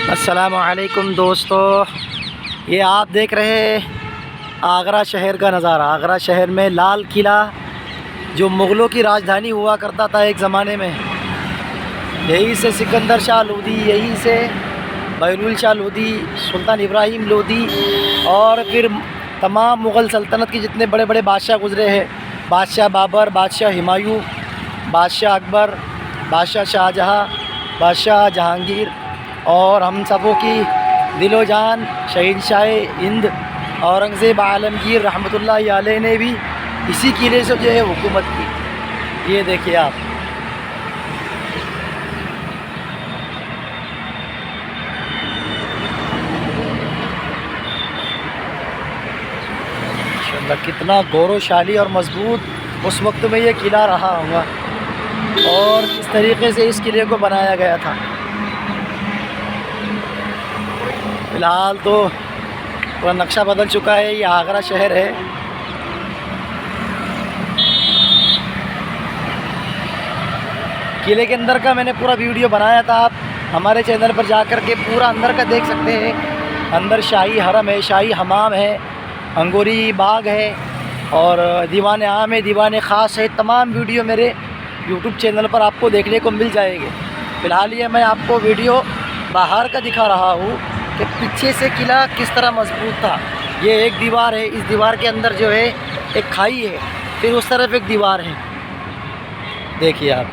अस्सलामुअलैकुम दोस्तों, ये आप देख रहे हैं आगरा शहर का नज़ारा। आगरा शहर में लाल किला जो मुग़लों की राजधानी हुआ करता था एक ज़माने में, यहीं से सिकंदर शाह लोदी, यहीं से बैरुल शाह लोदी, सुल्तान इब्राहिम लोदी और फिर तमाम मुग़ल सल्तनत के जितने बड़े बड़े बादशाह गुज़रे हैं, बादशाह बाबर, बादशाह हुमायूं, बादशाह अकबर, बादशाह शाहजहाँ, बादशाह जहांगीर और हम सबों की दिलो जान शहंशाह हिंद औरंगज़ेब आलमगीर रहमतुल्लाहि अलैह ने भी इसी किले से जो है हुकूमत की। ये देखिए आप, माशाअल्लाह कितना गौरवशाली और मजबूत उस वक्त में ये किला रहा होगा और इस तरीके से इस किले को बनाया गया था। फ़िलहाल तो पूरा नक्शा बदल चुका है। ये आगरा शहर है। किले के अंदर का मैंने पूरा वीडियो बनाया था, आप हमारे चैनल पर जाकर के पूरा अंदर का देख सकते हैं। अंदर शाही हरम है, शाही हमाम है, अंगूरी बाग है और दीवान आम है, दीवान ख़ास है। तमाम वीडियो मेरे यूट्यूब चैनल पर आपको देखने को मिल जाएंगे। फ़िलहाल ये मैं आपको वीडियो बाहर का दिखा रहा हूँ कि पीछे से किला किस तरह मजबूत था। ये एक दीवार है, इस दीवार के अंदर जो है एक खाई है, फिर उस तरफ एक दीवार है। देखिए आप।